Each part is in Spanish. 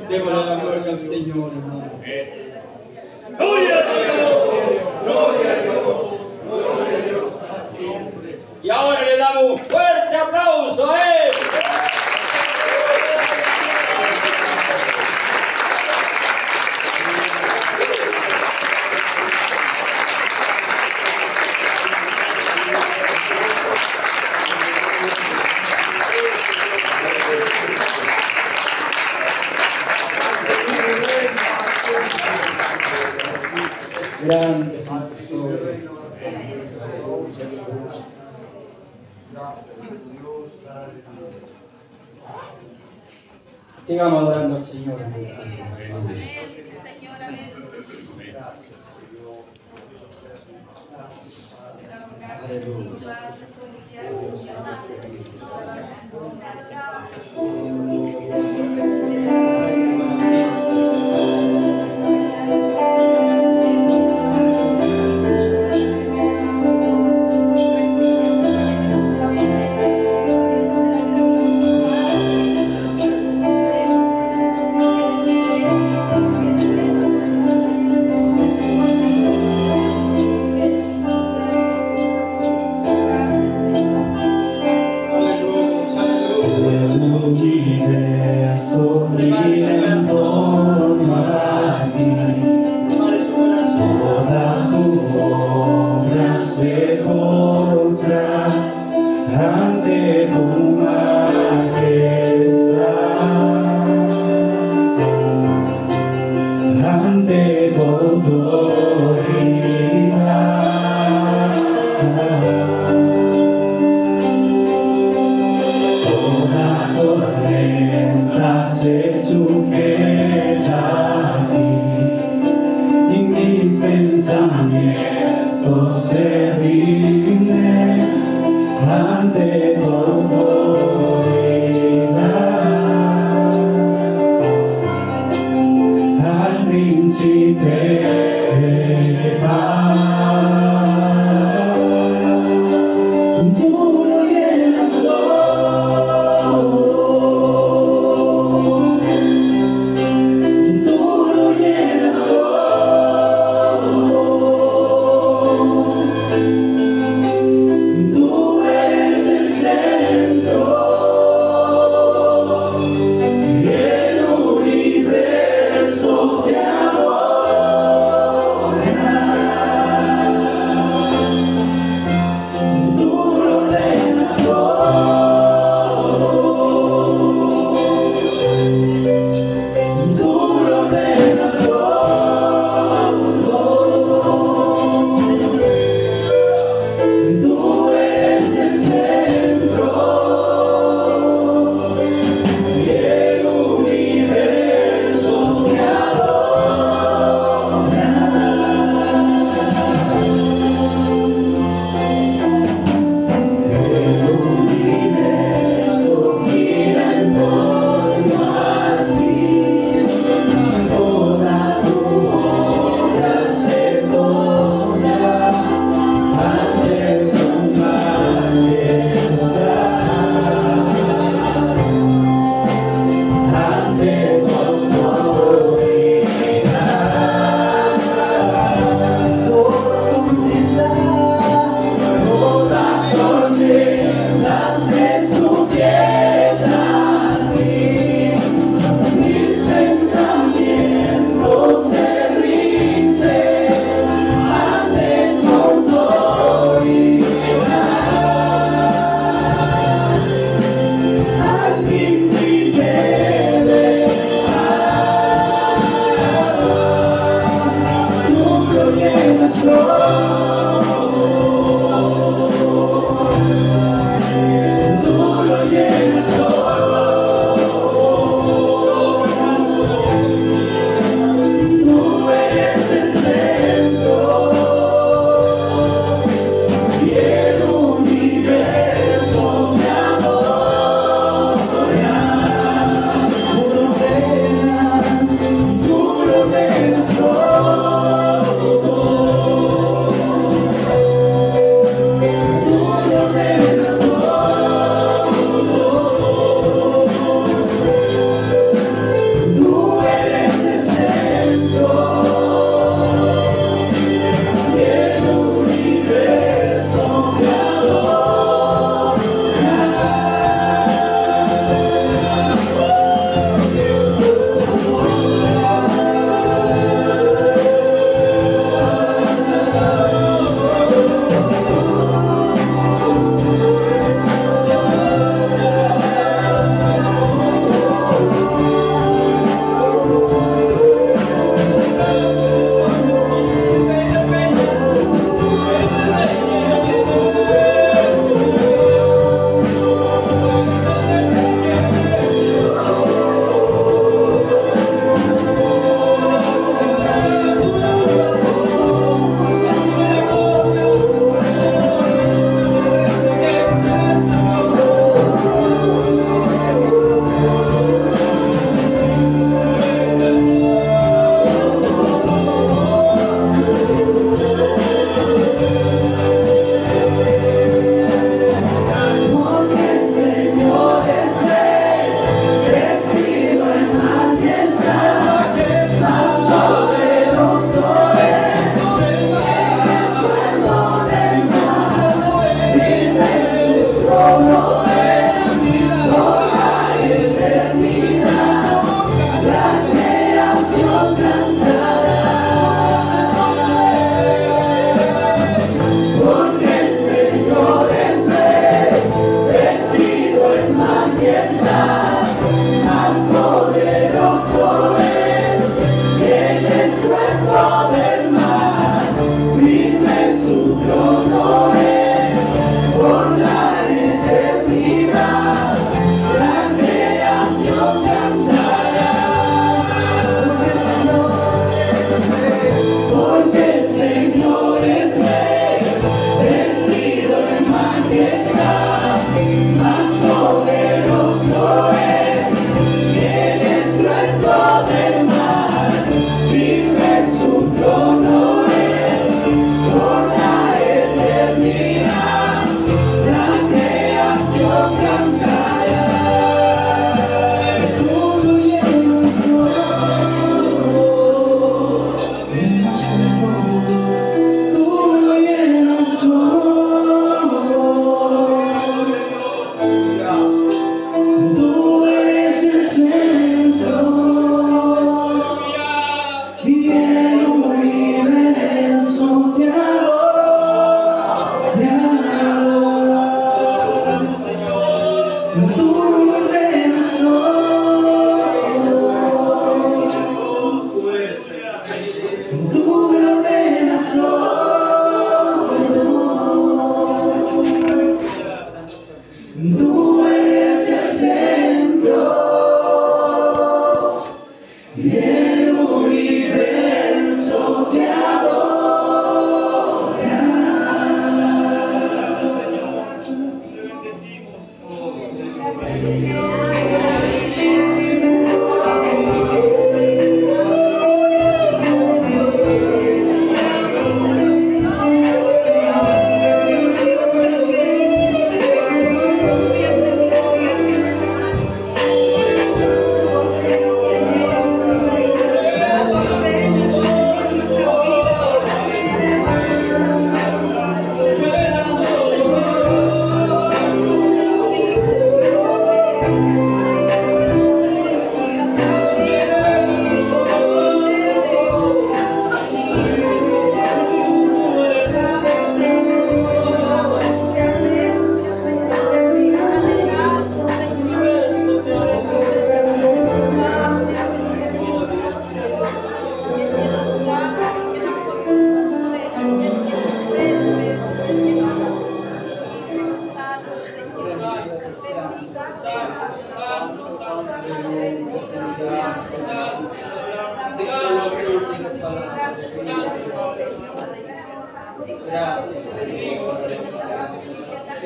Démosle la gloria al Señor, hermano. ¡Gloria a Dios! ¡Gloria a Dios! Gloria a Dios para siempre. Y ahora le damos un fuerte aplauso a él. Grande Santo. Sigamos adorando al Señor. Aleluya.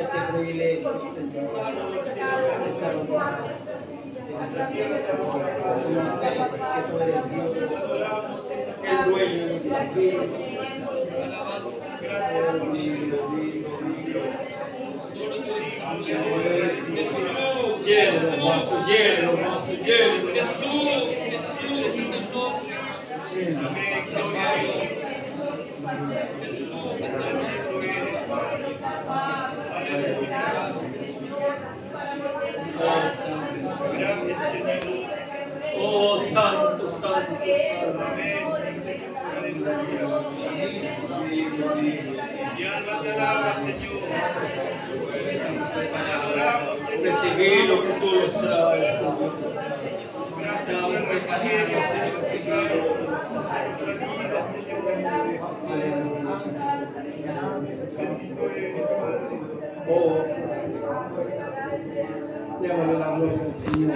este privilegio, Señor. Conocer que tú eres Dios, el dueño de nuestras vidas. Lleno, lleno, lleno, Jesús. Oh, santo, santo, recibí lo que tú nos traes. Oh, démosle la gloria al Señor.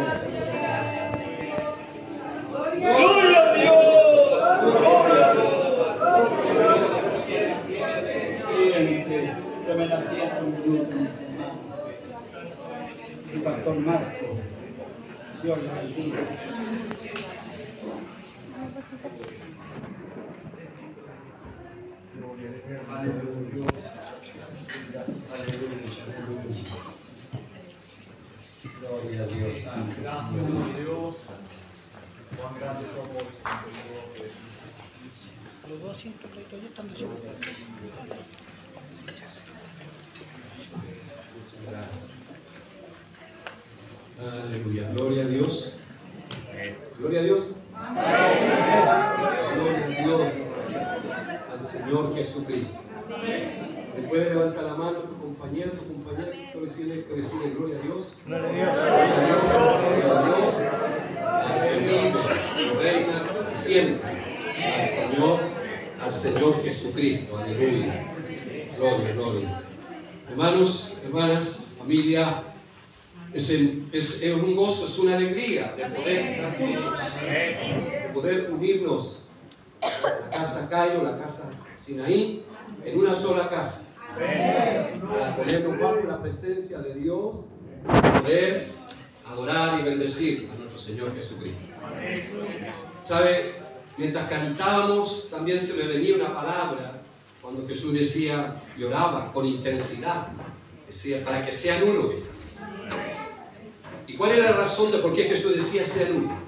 ¡Gloria a Dios! ¡Gloria a Dios! Siempre, tomen asiento en grupo. El pastor Marco, Dios le bendiga. Aleluya. Gloria a Dios. Gracias a Dios. Cuán grande somos. Los 200 créditos ya están resueltos. Aleluya. Gloria a Dios. Gloria a Dios. Gloria a Dios. Al Señor Jesucristo. ¿Le puedes levantar la mano a tu compañero, tú decirle gloria a Dios? Gloria a Dios. Gloria a Dios. Al que vive y reina siempre. Al Señor Jesucristo. Aleluya. Gloria, gloria. Hermanos, hermanas, familia, es un gozo, es una alegría de poder estar juntos, de poder unirnos, la casa Cayo, la casa Sinaí, en una sola casa, para ponernos bajo la presencia de Dios, poder adorar y bendecir a nuestro Señor Jesucristo. ¿Sabe? Mientras cantábamos, también se me venía una palabra cuando Jesús decía, lloraba con intensidad, decía, para que sean uno. ¿Y cuál era la razón de por qué Jesús decía sean uno?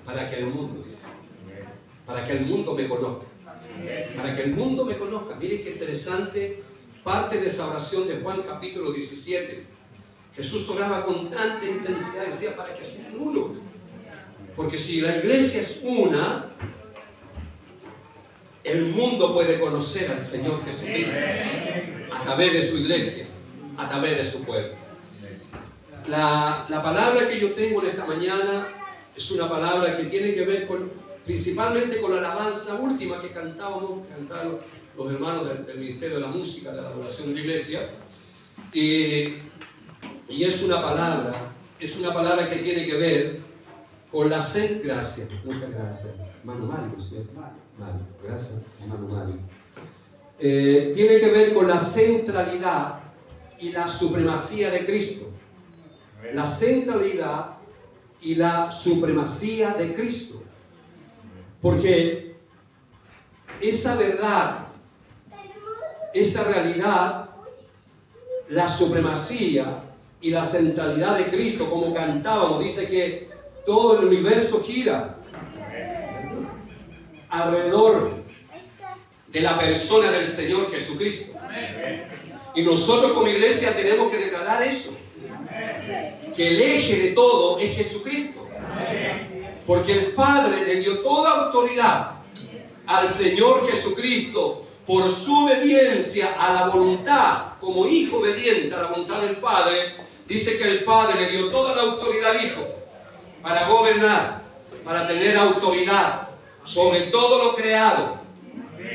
Para que el mundo, dice, para que el mundo me conozca. Para que el mundo me conozca. Miren qué interesante parte de esa oración de Juan capítulo 17. Jesús oraba con tanta intensidad, decía, para que sean uno. Porque si la iglesia es una, el mundo puede conocer al Señor Jesucristo a través de su iglesia, a través de su pueblo. La palabra que yo tengo en esta mañana es una palabra que tiene que ver principalmente con la alabanza última que cantaron los hermanos del Ministerio de la Música, de la Adoración de la Iglesia. Y es una palabra que tiene que ver con la gracias, muchas gracias. Hermano Mario, gracias, hermano Mario. Tiene que ver con la centralidad y la supremacía de Cristo. La centralidad y la supremacía de Cristo. Porque esa verdad, esa realidad, la supremacía y la centralidad de Cristo, como cantábamos, dice que todo el universo gira alrededor de la persona del Señor Jesucristo. Y nosotros como iglesia tenemos que declarar eso, que el eje de todo es Jesucristo, porque el Padre le dio toda autoridad al Señor Jesucristo por su obediencia a la voluntad, como hijo obediente a la voluntad del Padre. Dice que el Padre le dio toda la autoridad al Hijo para gobernar, para tener autoridad sobre todo lo creado,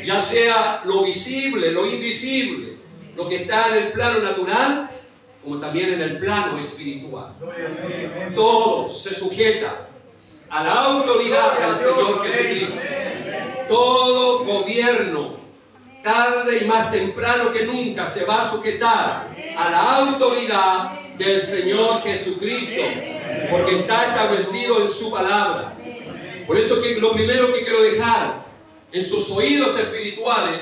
ya sea lo visible, lo invisible, lo que está en el plano natural, como también en el plano espiritual. Todo se sujeta a la autoridad del Señor Jesucristo. Todo gobierno, tarde y más temprano que nunca se va a sujetar a la autoridad del Señor Jesucristo, porque está establecido en su palabra. Por eso que lo primero que quiero dejar en sus oídos espirituales,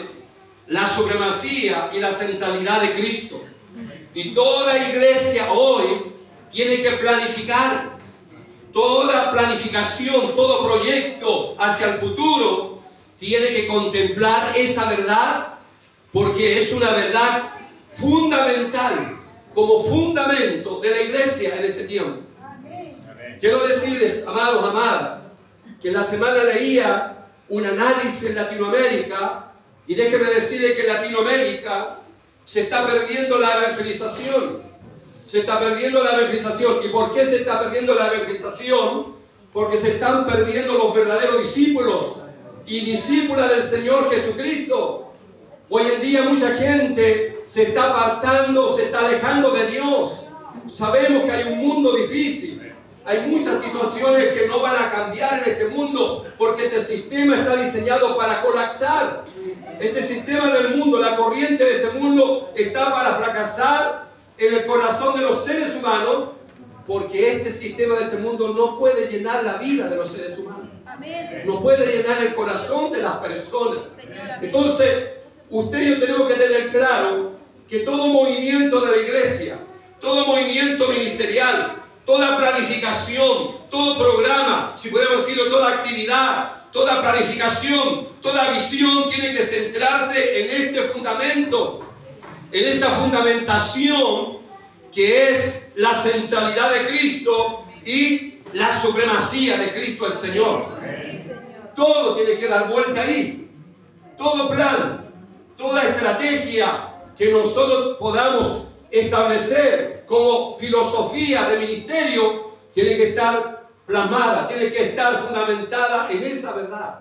la supremacía y la centralidad de Cristo. Y toda iglesia hoy tiene que planificar. Toda planificación, todo proyecto hacia el futuro tiene que contemplar esa verdad, porque es una verdad fundamental, como fundamento de la iglesia en este tiempo. Quiero decirles, amados, amadas, que en la semana leía un análisis en Latinoamérica, y déjeme decirles que en Latinoamérica se está perdiendo la evangelización. Se está perdiendo la evangelización. ¿Y por qué se está perdiendo la evangelización? Porque se están perdiendo los verdaderos discípulos y discípulas del Señor Jesucristo. Hoy en día mucha gente se está apartando, se está alejando de Dios. Sabemos que hay un mundo difícil. Hay muchas situaciones que no van a cambiar en este mundo, porque este sistema está diseñado para colapsar. Este sistema del mundo, la corriente de este mundo, está para fracasar en el corazón de los seres humanos, porque este sistema de este mundo no puede llenar la vida de los seres humanos. No puede llenar el corazón de las personas. Entonces, usted y yo tenemos que tener claro que todo movimiento de la iglesia, todo movimiento ministerial, toda planificación, todo programa, si podemos decirlo, toda actividad, toda planificación, toda visión tiene que centrarse en este fundamento, en esta fundamentación que es la centralidad de Cristo y la supremacía de Cristo el Señor. Todo tiene que dar vuelta ahí. Todo plan, toda estrategia que nosotros podamos establecer como filosofía de ministerio tiene que estar plasmada, tiene que estar fundamentada en esa verdad.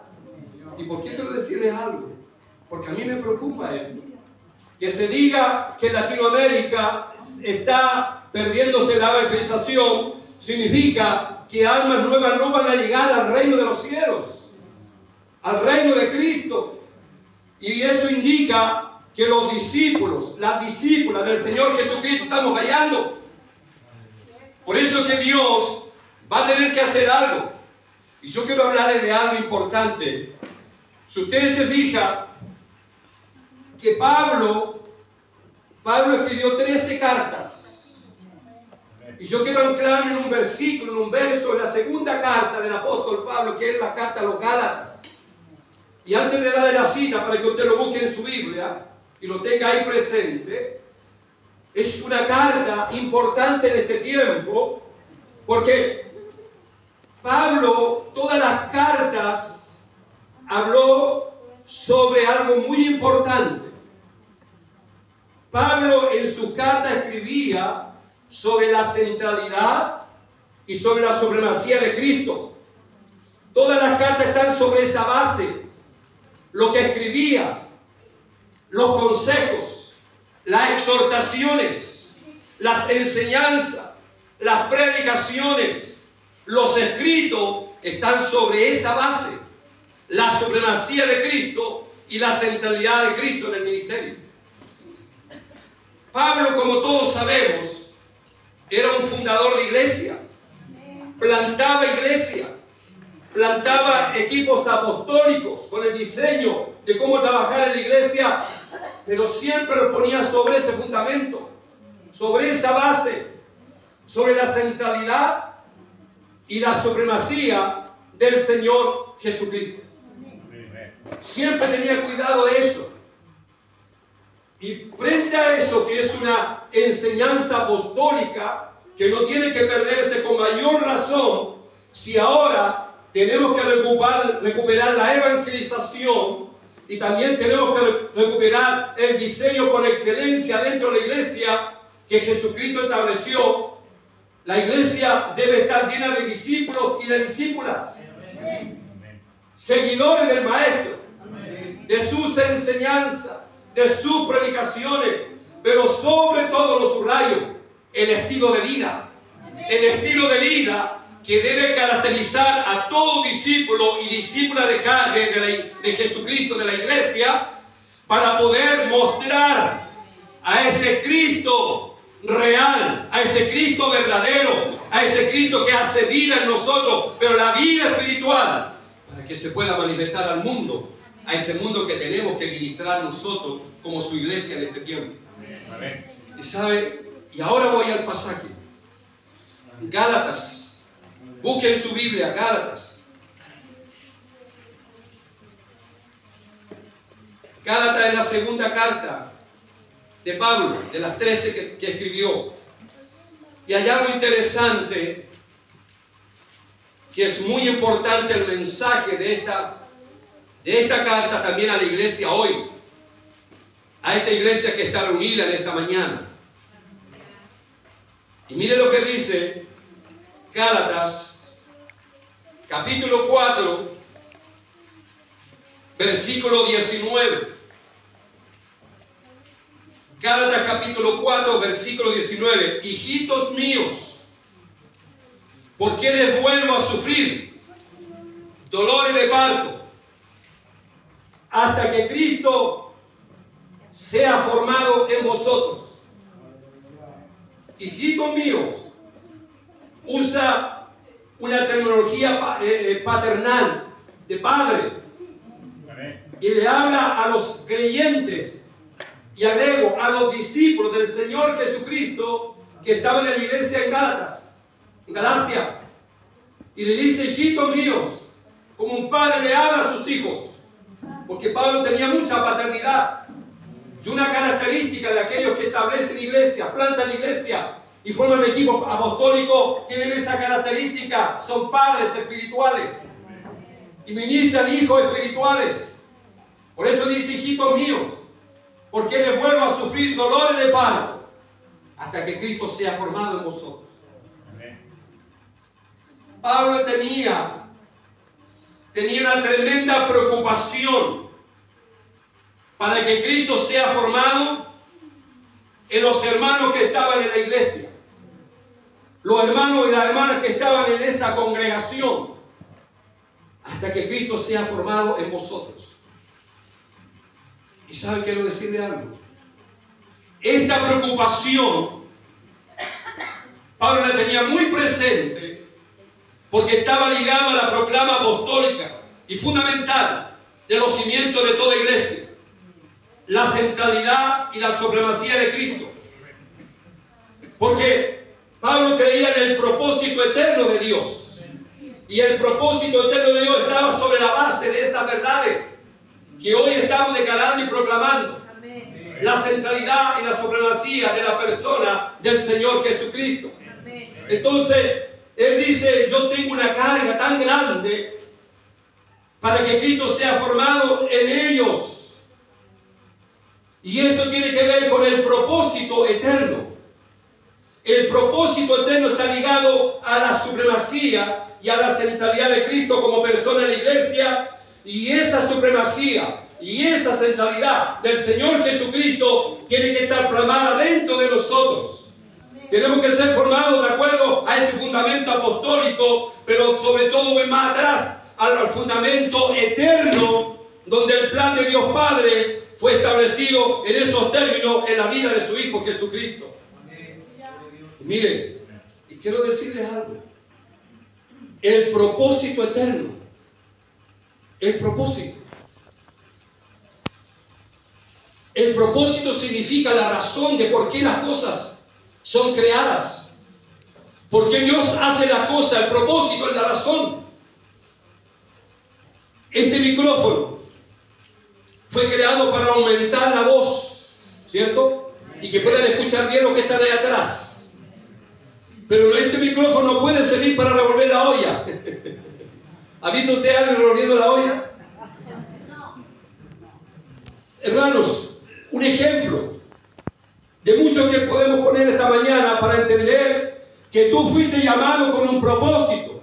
¿Y por qué quiero decirles algo? Porque a mí me preocupa esto. Que se diga que Latinoamérica está perdiéndose la evangelización significa que almas nuevas no van a llegar al reino de los cielos, al reino de Cristo. Y eso indica que los discípulos, las discípulas del Señor Jesucristo estamos fallando. Por eso que Dios va a tener que hacer algo. Y yo quiero hablarles de algo importante. Si ustedes se fijan, que Pablo escribió 13 cartas. Y yo quiero anclarme en un versículo, en un verso, en la segunda carta del apóstol Pablo, que es la carta a los Gálatas. Y antes de darle la cita, para que usted lo busque en su Biblia y lo tenga ahí presente, es una carta importante en este tiempo, porque Pablo, todas las cartas, habló sobre algo muy importante. Pablo en su carta escribía sobre la centralidad y sobre la supremacía de Cristo. Todas las cartas están sobre esa base. Lo que escribía, los consejos, las exhortaciones, las enseñanzas, las predicaciones, los escritos están sobre esa base. La supremacía de Cristo y la centralidad de Cristo en el ministerio. Pablo, como todos sabemos, era un fundador de iglesia. Plantaba iglesia. Plantaba equipos apostólicos con el diseño de cómo trabajar en la iglesia, pero siempre lo ponía sobre ese fundamento, sobre esa base, sobre la centralidad y la supremacía del Señor Jesucristo. Siempre tenía cuidado de eso. Y frente a eso, que es una enseñanza apostólica que no tiene que perderse con mayor razón, si ahora tenemos que recuperar la evangelización y también tenemos que recuperar el diseño por excelencia dentro de la iglesia que Jesucristo estableció, la iglesia debe estar llena de discípulos y de discípulas, seguidores del Maestro, de sus enseñanzas, de sus predicaciones, pero sobre todo lo subrayo, el estilo de vida. El estilo de vida que debe caracterizar a todo discípulo y discípula de Jesucristo, de la iglesia, para poder mostrar a ese Cristo real, a ese Cristo verdadero, a ese Cristo que hace vida en nosotros, pero la vida espiritual, para que se pueda manifestar al mundo, a ese mundo que tenemos que ministrar nosotros como su iglesia en este tiempo. Amén. Y sabe, y ahora voy al pasaje. Gálatas. Busquen su Biblia, Gálatas. Gálatas es la segunda carta de Pablo, de las 13 que escribió. Y hay algo interesante, que es muy importante el mensaje de esta carta también a la iglesia hoy. A esta iglesia que está reunida en esta mañana. Y mire lo que dice Gálatas, capítulo 4, versículo 19. Gálatas capítulo 4, versículo 19. Hijitos míos, ¿por qué les vuelvo a sufrir dolores de parto? Hasta que Cristo sea formado en vosotros. Hijitos míos, usa una terminología paternal, de padre, y le habla a los creyentes, y agrego a los discípulos del Señor Jesucristo que estaban en la iglesia en Gálatas, en Galacia, y le dice: hijitos míos, como un padre le habla a sus hijos, porque Pablo tenía mucha paternidad. Y una característica de aquellos que establecen iglesia, plantan iglesia y forman equipo apostólico, tienen esa característica, son padres espirituales y ministran hijos espirituales. Por eso dice: hijitos míos, porque les vuelvo a sufrir dolores de parto hasta que Cristo sea formado en vosotros. Pablo tenía una tremenda preocupación para que Cristo sea formado en los hermanos que estaban en la iglesia, los hermanos y las hermanas que estaban en esa congregación, hasta que Cristo sea formado en vosotros. Y sabe, quiero decirle algo. Esta preocupación Pablo la tenía muy presente, porque estaba ligado a la proclama apostólica y fundamental de los cimientos de toda iglesia: la centralidad y la supremacía de Cristo. Porque Pablo creía en el propósito eterno de Dios, y el propósito eterno de Dios estaba sobre la base de esas verdades que hoy estamos declarando y proclamando. Amén. La centralidad y la supremacía de la persona del Señor Jesucristo. Amén. Entonces él dice: yo tengo una carga tan grande para que Cristo sea formado en ellos. Y esto tiene que ver con el propósito eterno. El propósito eterno está ligado a la supremacía y a la centralidad de Cristo como persona en la iglesia. Y esa supremacía y esa centralidad del Señor Jesucristo tiene que estar plasmada dentro de nosotros. Tenemos que ser formados de acuerdo a ese fundamento apostólico, pero sobre todo ven más atrás al fundamento eterno, donde el plan de Dios Padre fue establecido en esos términos en la vida de su Hijo Jesucristo. Miren, y quiero decirles algo: el propósito eterno, el propósito significa la razón de por qué las cosas son creadas, por qué Dios hace las cosas. El propósito es la razón. Este micrófono fue creado para aumentar la voz, ¿cierto? Y que puedan escuchar bien lo que está de atrás. Pero este micrófono puede servir para revolver la olla. ¿Ha visto usted a alguien revolviendo la olla? Hermanos, un ejemplo de muchos que podemos poner esta mañana para entender que tú fuiste llamado con un propósito.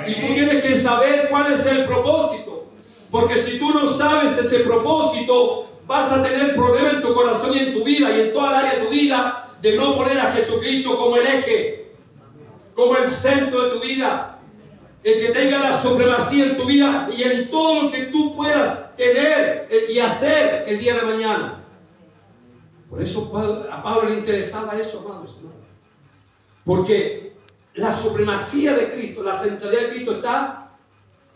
Y tú tienes que saber cuál es el propósito. Porque si tú no sabes ese propósito, vas a tener problemas en tu corazón y en tu vida y en toda el área de tu vida, de no poner a Jesucristo como el eje, como el centro de tu vida. el que tenga la supremacía en tu vida y en todo lo que tú puedas tener y hacer el día de mañana. Por eso a Pablo le interesaba eso, amados. Porque la supremacía de Cristo, la centralidad de Cristo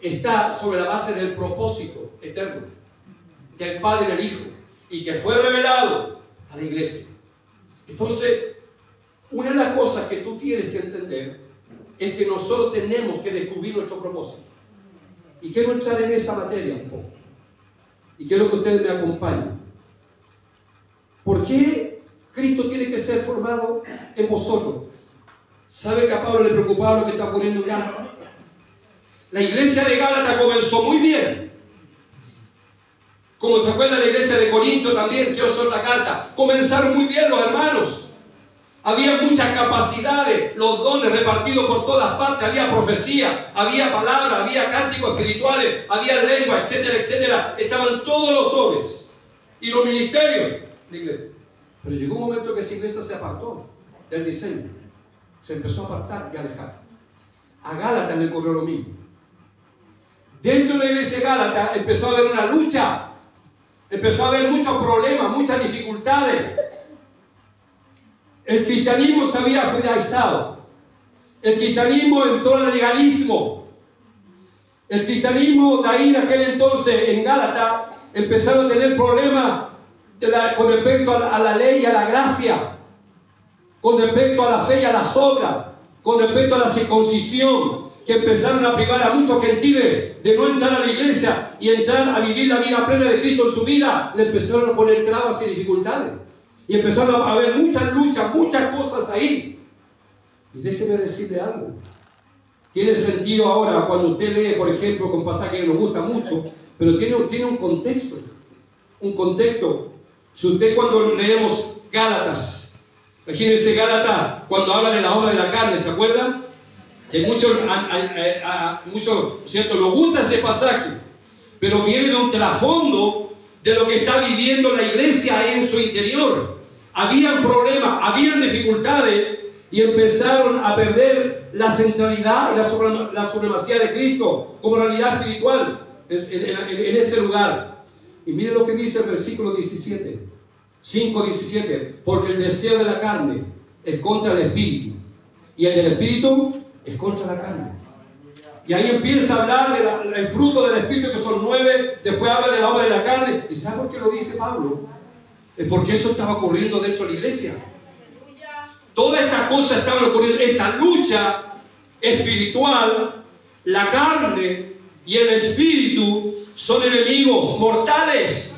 está sobre la base del propósito eterno del Padre y del Hijo, y que fue revelado a la iglesia. Entonces, una de las cosas que tú tienes que entender es que nosotros tenemos que descubrir nuestro propósito. Y quiero entrar en esa materia un poco. Y quiero que ustedes me acompañen. ¿Por qué Cristo tiene que ser formado en vosotros? ¿Sabe que a Pablo le preocupaba lo que está ocurriendo en Gálatas? La iglesia de Gálatas comenzó muy bien. Como se acuerda la iglesia de Corinto también, que es otra carta. Comenzaron muy bien los hermanos. Había muchas capacidades, los dones repartidos por todas partes. Había profecía, había palabra, había cánticos espirituales, había lengua, etcétera, etcétera. Estaban todos los dones y los ministerios de la iglesia. Pero llegó un momento que esa iglesia se apartó del diseño. Se empezó a apartar y a alejar. A Gálatas le ocurrió lo mismo. Dentro de la iglesia de Gálatas empezó a haber una lucha. Empezó a haber muchos problemas, muchas dificultades. El cristianismo se había judaizado. El cristianismo entró en el legalismo. El cristianismo de ahí, de aquel entonces, en Gálatas, empezaron a tener problemas con respecto a la ley y a la gracia, con respecto a la fe y a las obras, con respecto a la circuncisión, que empezaron a privar a muchos gentiles de no entrar a la iglesia y entrar a vivir la vida plena de Cristo en su vida. Le empezaron a poner trabas y dificultades. Y empezaron a haber muchas luchas, muchas cosas ahí. Y déjeme decirle algo. Tiene sentido ahora cuando usted lee, por ejemplo, con pasajes que nos gusta mucho, pero tiene un contexto. Un contexto. Si usted cuando leemos Gálatas, imagínense Gálatas, cuando habla de la obra de la carne, ¿se acuerdan? Que muchos, ¿cierto?, nos gusta ese pasaje, pero viene de un trasfondo de lo que está viviendo la iglesia ahí en su interior. Habían problemas, habían dificultades y empezaron a perder la centralidad y la supremacía de Cristo como realidad espiritual en ese lugar. Y miren lo que dice el versículo 17, 5:17, porque el deseo de la carne es contra el espíritu y el del espíritu es contra la carne. Y ahí empieza a hablar del fruto del espíritu, que son 9, después habla de la obra de la carne. ¿Y sabe por qué lo dice Pablo? Es porque eso estaba ocurriendo dentro de la iglesia. Todas estas cosas estaban ocurriendo, esta lucha espiritual. La carne y el espíritu son enemigos mortales.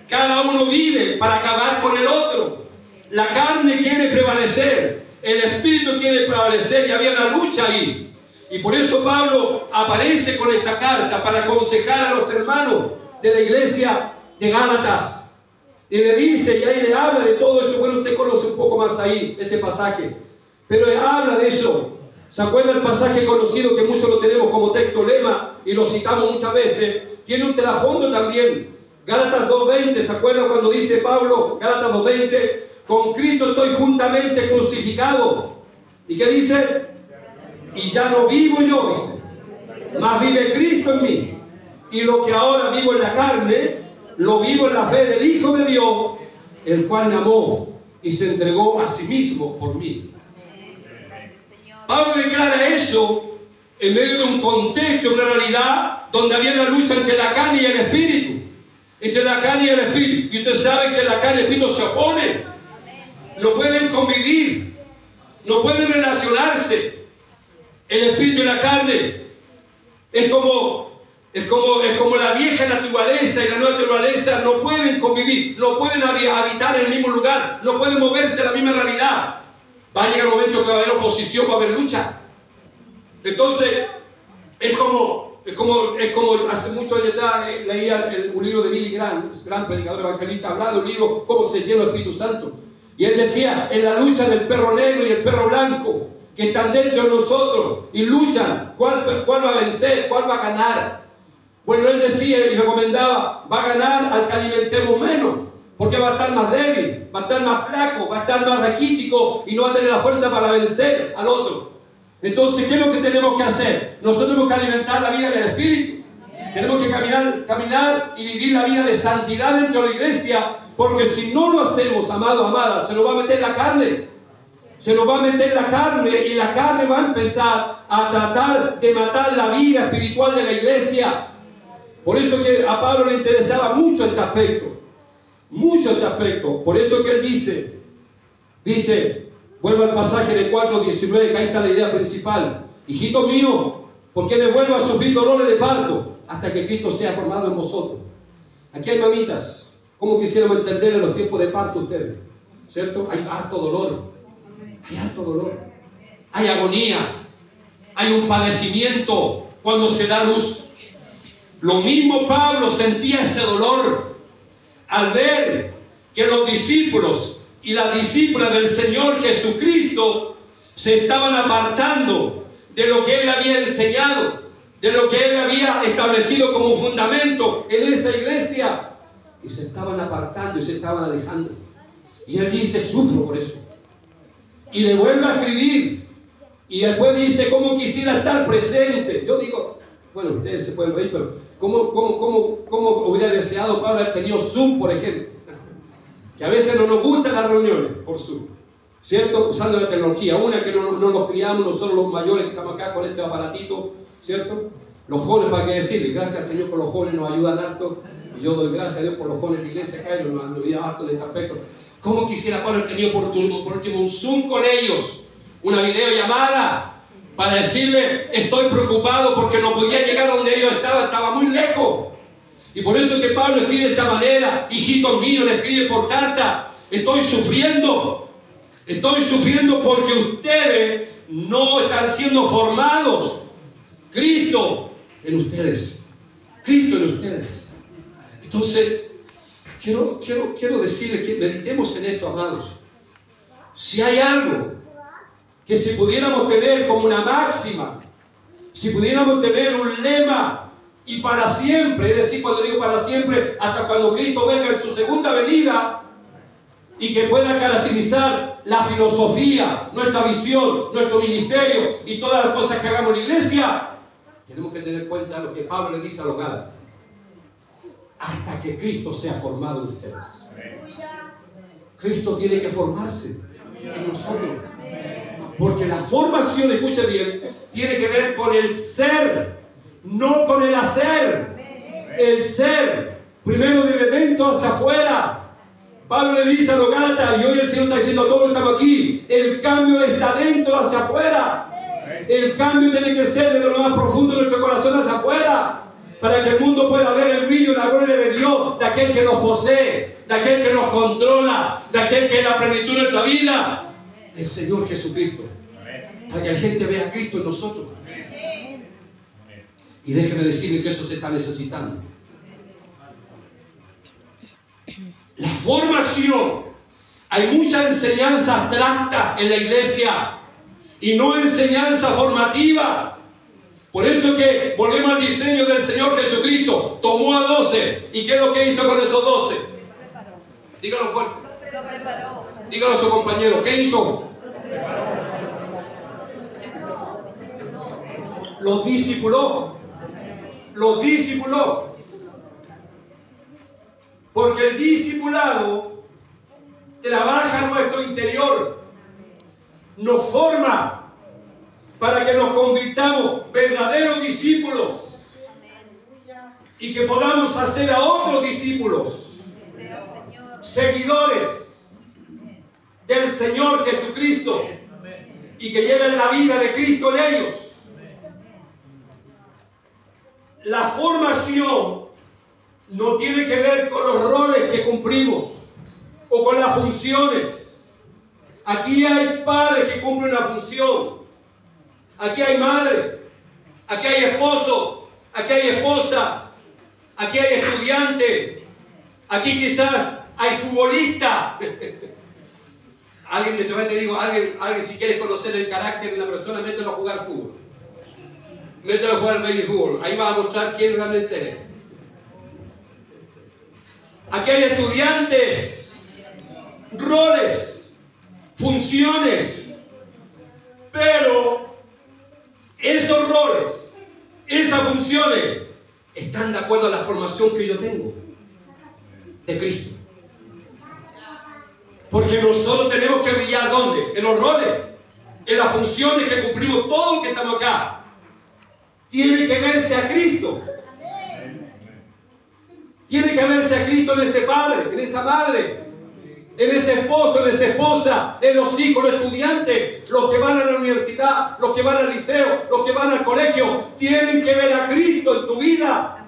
Cada uno vive para acabar con el otro. La carne quiere prevalecer, el espíritu quiere prevalecer, y había una lucha ahí. Y por eso Pablo aparece con esta carta para aconsejar a los hermanos de la iglesia de Gálatas. Y le dice, y ahí le habla de todo eso. Bueno, usted conoce un poco más ahí ese pasaje, pero habla de eso. ¿Se acuerda el pasaje conocido que muchos lo tenemos como texto lema y lo citamos muchas veces? Tiene un trasfondo también. Gálatas 2:20, ¿se acuerdan cuando dice Pablo, Gálatas 2:20, con Cristo estoy juntamente crucificado? ¿Y qué dice? Y ya no vivo yo, dice, mas vive Cristo en mí. Y lo que ahora vivo en la carne, lo vivo en la fe del Hijo de Dios, el cual me amó y se entregó a sí mismo por mí. Pablo declara eso en medio de un contexto, una realidad donde había una lucha entre la carne y el espíritu. Entre la carne y el espíritu. Y usted sabe que la carne y el espíritu se oponen. No pueden convivir. No pueden relacionarse. El espíritu y la carne es como la vieja naturaleza y la nueva naturaleza. No pueden convivir. No pueden habitar en el mismo lugar. No pueden moverse en la misma realidad. Va a llegar un momento que va a haber oposición, va a haber lucha. Entonces, es como hace muchos años atrás leía un libro de Billy Graham, gran predicador evangelista, hablaba de un libro, cómo se llena el Espíritu Santo. Y él decía, en la lucha del perro negro y el perro blanco, que están dentro de nosotros y luchan, ¿cuál va a vencer? ¿Cuál va a ganar? Bueno, él decía y recomendaba, va a ganar al que alimentemos menos, porque va a estar más débil, va a estar más flaco, va a estar más raquítico y no va a tener la fuerza para vencer al otro. Entonces, ¿qué es lo que tenemos que hacer? Nosotros tenemos que alimentar la vida del Espíritu. Tenemos que caminar y vivir la vida de santidad dentro de la iglesia, porque si no lo hacemos, amados, amadas, se nos va a meter la carne. Se nos va a meter la carne y la carne va a empezar a tratar de matar la vida espiritual de la iglesia. Por eso que a Pablo le interesaba mucho este aspecto. Mucho este aspecto. Por eso que él dice, vuelvo al pasaje de 4:19, que ahí está la idea principal. Hijito mío, ¿por qué le vuelvo a sufrir dolores de parto hasta que Cristo sea formado en vosotros? Aquí hay mamitas. ¿Cómo quisiéramos entender en los tiempos de parto ustedes? ¿Cierto? Hay harto dolor. Hay harto dolor. Hay agonía. Hay un padecimiento cuando se da luz. Lo mismo Pablo sentía ese dolor al ver que los discípulos y las discípulas del Señor Jesucristo se estaban apartando de lo que Él había enseñado, de lo que Él había establecido como fundamento en esa iglesia, y se estaban apartando y se estaban alejando. Y Él dice, sufro por eso. Y le vuelve a escribir, y después dice, ¿cómo quisiera estar presente? Yo digo, bueno, ustedes se pueden reír, pero ¿cómo hubiera deseado Pablo haber tenido Zoom, por ejemplo? Que a veces no nos gustan las reuniones por Zoom, ¿cierto? Usando la tecnología. Una, que no nos criamos nosotros los mayores que estamos acá con este aparatito, ¿cierto? Los jóvenes, ¿para qué decirle? Gracias al Señor por los jóvenes, nos ayudan harto. Y yo doy gracias a Dios por los jóvenes de la iglesia acá y nos ayudan harto en este aspecto. ¿Cómo quisiera Pablo haber tenido por último un Zoom con ellos? Una videollamada para decirle, estoy preocupado porque no podía llegar donde ellos estaban, estaba muy lejos. Y por eso es que Pablo escribe de esta manera, hijitos míos, le escribe por carta, estoy sufriendo porque ustedes no están siendo formados. Cristo en ustedes. Entonces, quiero decirles que meditemos en esto, amados. Si hay algo que si pudiéramos tener como una máxima, si pudiéramos tener un lema, y para siempre, es decir, cuando digo para siempre, hasta cuando Cristo venga en su segunda venida, y que pueda caracterizar la filosofía, nuestra visión, nuestro ministerio y todas las cosas que hagamos en la iglesia, tenemos que tener en cuenta lo que Pablo le dice a los Gálatas: hasta que Cristo sea formado en ustedes. Cristo tiene que formarse en nosotros, porque la formación, escuche bien, tiene que ver con el ser, no con el hacer. El ser primero de dentro hacia afuera. Pablo le dice a los Gálatas, y hoy el Señor está diciendo a todos los que estamos aquí, el cambio está dentro hacia afuera. El cambio tiene que ser desde lo más profundo de nuestro corazón hacia afuera, para que el mundo pueda ver el brillo y la gloria de Dios, de aquel que nos posee, de aquel que nos controla, de aquel que es la plenitud de nuestra vida, el Señor Jesucristo. Para que la gente vea a Cristo en nosotros. Y déjeme decirle que eso se está necesitando. La formación. Hay mucha enseñanza abstracta en la iglesia y no enseñanza formativa. Por eso que volvemos al diseño del Señor Jesucristo. Tomó a 12. ¿Y qué es lo que hizo con esos 12? Dígalo fuerte. Dígalo a su compañero. ¿Qué hizo? Los discipuló. Los discipuló. Porque el discipulado trabaja en nuestro interior, nos forma para que nos convirtamos verdaderos discípulos y que podamos hacer a otros discípulos, seguidores del Señor Jesucristo, y que lleven la vida de Cristo en ellos. La formación no tiene que ver con los roles que cumplimos o con las funciones. Aquí hay padres que cumplen una función. Aquí hay madres. Aquí hay esposo. Aquí hay esposa. Aquí hay estudiante. Aquí quizás hay futbolista. Alguien de repente digo, alguien si quieres conocer el carácter de una persona, mételo a jugar fútbol. Mételo a jugar baby fútbol. Ahí va a mostrar quién realmente es. Aquí hay estudiantes, roles, funciones, pero funciones están de acuerdo a la formación que yo tengo de Cristo. Porque nosotros tenemos que brillar, ¿dónde? En los roles, en las funciones que cumplimos todos los que estamos acá. Tiene que verse a Cristo. Tiene que verse a Cristo en ese padre, en esa madre, en ese esposo, en esa esposa, en los hijos, los estudiantes, los que van a la universidad, los que van al liceo, los que van al colegio. Tienen que ver a Cristo en tu vida.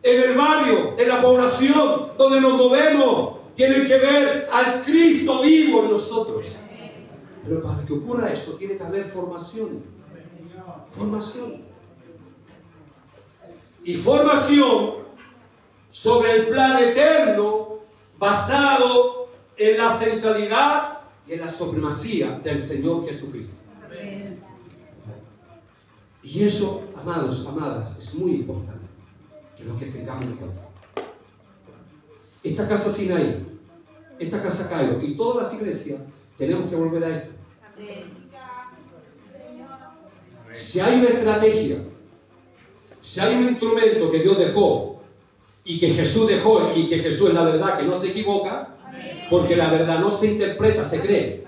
En el barrio, en la población, donde nos movemos. Tienen que ver al Cristo vivo en nosotros. Pero para que ocurra eso, tiene que haber formación. Formación. Y formación sobre el plan eterno basado en la centralidad y en la supremacía del Señor Jesucristo. Y eso, amados, amadas, es muy importante que lo que tengamos en cuenta. Esta casa Sinaí, esta casa Cairo y todas las iglesias tenemos que volver a esto. Si hay una estrategia, si hay un instrumento que Dios dejó y que Jesús dejó y que Jesús es la verdad, que no se equivoca, porque la verdad no se interpreta, se cree.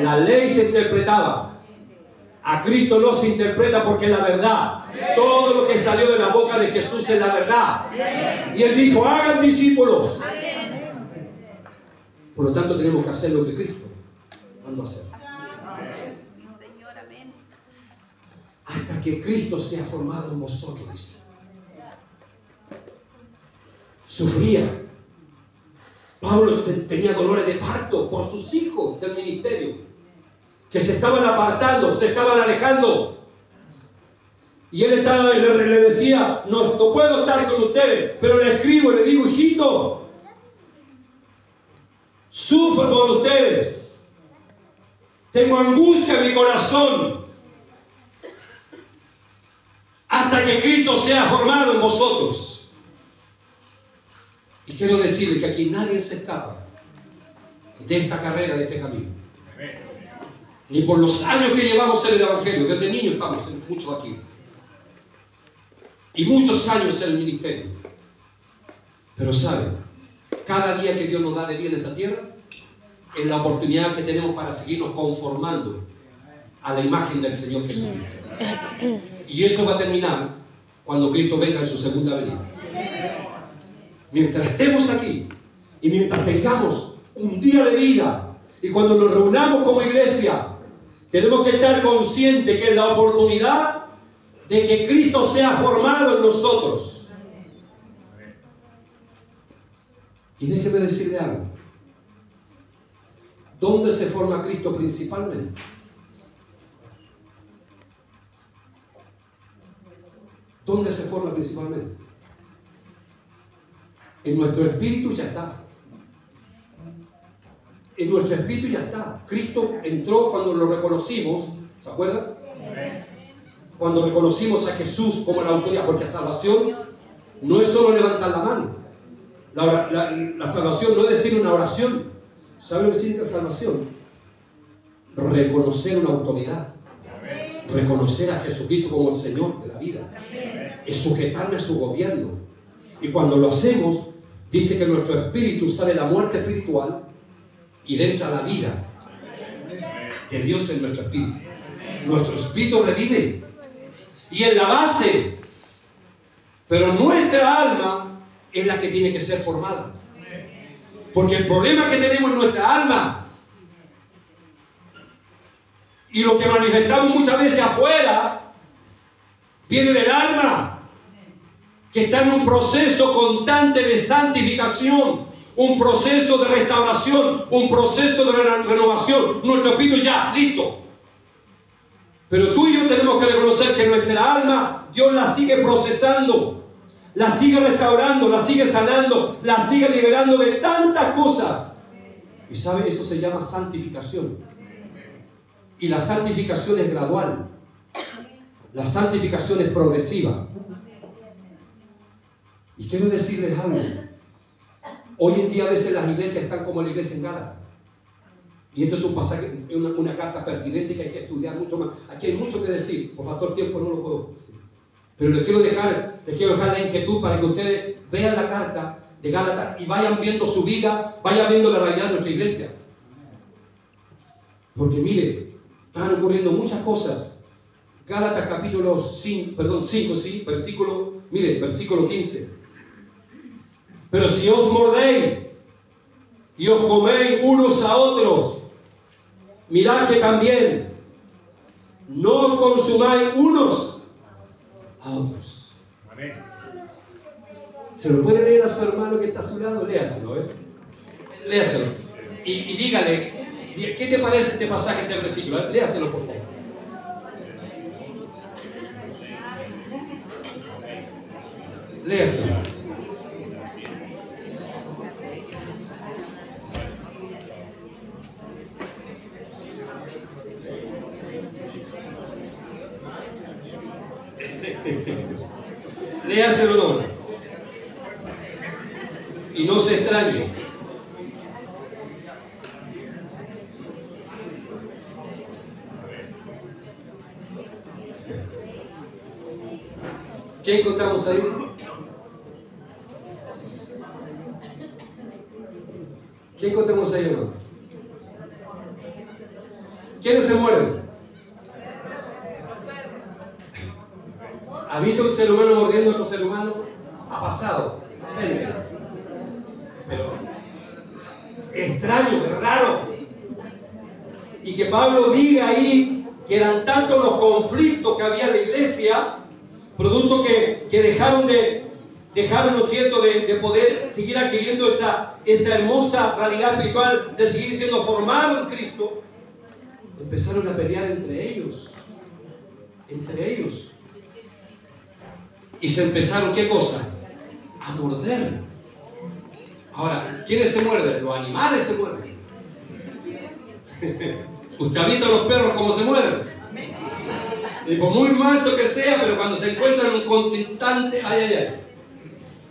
La ley se interpretaba. A Cristo no se interpreta porque es la verdad. Todo lo que salió de la boca de Jesús es la verdad. Y Él dijo, hagan discípulos. Por lo tanto tenemos que hacer lo que Cristo mandó hacer. Hasta que Cristo sea formado en vosotros, dice. Sufría. Pablo tenía dolores de parto por sus hijos del ministerio, que se estaban apartando, se estaban alejando. Y él le decía, no puedo estar con ustedes, pero le escribo y le digo, hijito, sufro por ustedes. Tengo angustia en mi corazón. Hasta que Cristo sea formado en vosotros. Y quiero decirles que aquí nadie se escapa de esta carrera, de este camino. Ni por los años que llevamos en el Evangelio. Desde niños estamos muchos aquí. Y muchos años en el ministerio. Pero saben, cada día que Dios nos da de vida en esta tierra es la oportunidad que tenemos para seguirnos conformando a la imagen del Señor Jesucristo. Y eso va a terminar cuando Cristo venga en su segunda venida. Mientras estemos aquí y mientras tengamos un día de vida y cuando nos reunamos como iglesia, tenemos que estar conscientes que es la oportunidad de que Cristo sea formado en nosotros. Y déjeme decirle algo. ¿Dónde se forma Cristo principalmente? ¿Dónde se forma principalmente? En nuestro espíritu ya está. En nuestro espíritu ya está. Cristo entró cuando lo reconocimos. ¿Se acuerdan? Cuando reconocimos a Jesús como la autoridad. Porque la salvación no es solo levantar la mano. La salvación no es decir una oración. ¿Sabe lo que significa salvación? Reconocer una autoridad. Reconocer a Jesucristo como el Señor de la vida. Es sujetarme a su gobierno. Y cuando lo hacemos, dice que en nuestro espíritu sale la muerte espiritual y entra la vida de Dios en nuestro espíritu. Nuestro espíritu revive y en la base, pero nuestra alma es la que tiene que ser formada. Porque el problema que tenemos en nuestra alma y lo que manifestamos muchas veces afuera viene del alma, que está en un proceso constante de santificación, un proceso de restauración, un proceso de renovación. Nuestro espíritu ya, listo. Pero tú y yo tenemos que reconocer que nuestra alma, Dios la sigue procesando, la sigue restaurando, la sigue sanando, la sigue liberando de tantas cosas. Y ¿sabe? Eso se llama santificación. Y la santificación es gradual. La santificación es progresiva. Y quiero decirles algo. Hoy en día a veces las iglesias están como la iglesia en Gálatas. Y esto es un pasaje, una carta pertinente que hay que estudiar mucho más. Aquí hay mucho que decir. Por factor tiempo no lo puedo decir. Pero les quiero dejar la inquietud para que ustedes vean la carta de Gálatas y vayan viendo su vida, vayan viendo la realidad de nuestra iglesia. Porque mire, están ocurriendo muchas cosas. Gálatas capítulo 5, sí, versículo 15. Pero si os mordéis y os coméis unos a otros, mirad que también no os consumáis unos a otros. Amén. ¿Se lo puede leer a su hermano que está a su lado? Léaselo, léaselo. Y dígale, ¿qué te parece este pasaje, este versículo? Léaselo, por favor. Léaselo. Léaselo, no. Y no se extrañe. ¿Qué encontramos ahí? ¿Qué encontramos ahí, hermano? ¿Quiénes se mueren? ¿Ha visto un ser humano mordiendo a otro ser humano? Ha pasado. Pero extraño, es raro. Y que Pablo diga ahí que eran tantos los conflictos que había en la iglesia, producto que dejaron, ¿no es cierto?, de poder seguir adquiriendo esa hermosa realidad espiritual, de seguir siendo formado en Cristo. Empezaron a pelear entre ellos. Y se empezaron, ¿qué cosa? A morder. Ahora, ¿quiénes se muerden? Los animales se muerden. ¿Usted ha visto a los perros cómo se muerden? Y por muy manso que sea, pero cuando se encuentran en un constante, ay.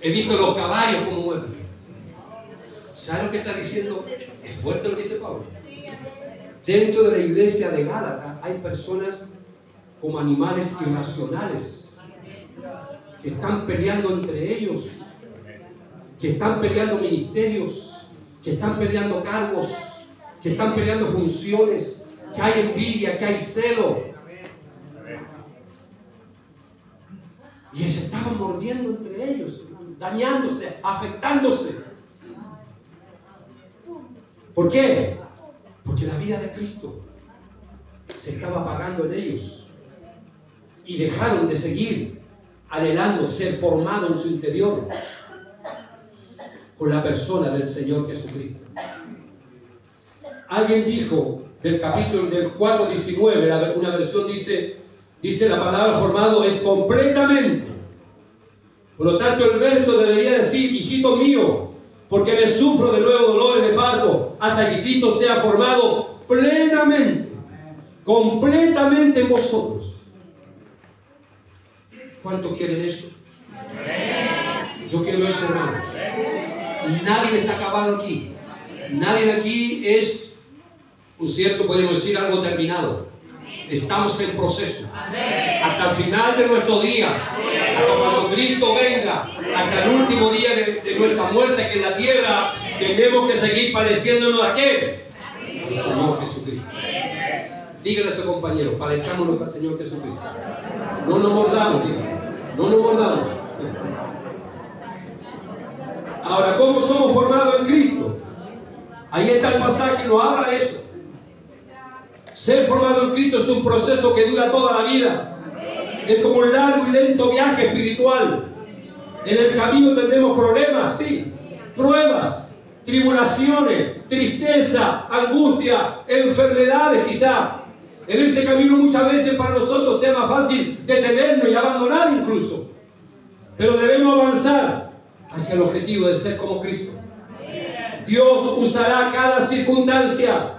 He visto los caballos cómo muerden. ¿Sabe lo que está diciendo? Es fuerte lo que dice Pablo. Dentro de la iglesia de Gálatas hay personas como animales irracionales que están peleando entre ellos, que están peleando ministerios, que están peleando cargos, que están peleando funciones, que hay envidia, que hay celo. Y se estaban mordiendo entre ellos, dañándose, afectándose. ¿Por qué? Porque la vida de Cristo se estaba apagando en ellos y dejaron de seguir anhelando ser formado en su interior con la persona del Señor Jesucristo. Alguien dijo del capítulo del 4:19, una versión dice la palabra formado es completamente. Por lo tanto, el verso debería decir, hijito mío, porque le sufro de nuevo dolores de parto hasta que Cristo sea formado plenamente, completamente en vosotros. ¿Cuántos quieren eso? Yo quiero eso, hermano. Nadie está acabado aquí. Nadie aquí es un cierto, podemos decir, algo terminado. Estamos en proceso. Hasta el final de nuestros días. Hasta cuando Cristo venga. Hasta el último día de nuestra muerte, que en la tierra tenemos que seguir pareciéndonos a ¿quién? Al Señor Jesucristo. Díganle a su compañero, parezcámonos al Señor Jesucristo. No nos mordamos, díganle. No nos mordamos. Ahora, ¿cómo somos formados en Cristo? Ahí está el pasaje que nos habla de eso. Ser formado en Cristo es un proceso que dura toda la vida. Es como un largo y lento viaje espiritual. En el camino tendremos problemas, sí, pruebas, tribulaciones, tristeza, angustia, enfermedades quizá. En ese camino muchas veces para nosotros sea más fácil detenernos y abandonar incluso. Pero debemos avanzar hacia el objetivo de ser como Cristo. Dios usará cada circunstancia,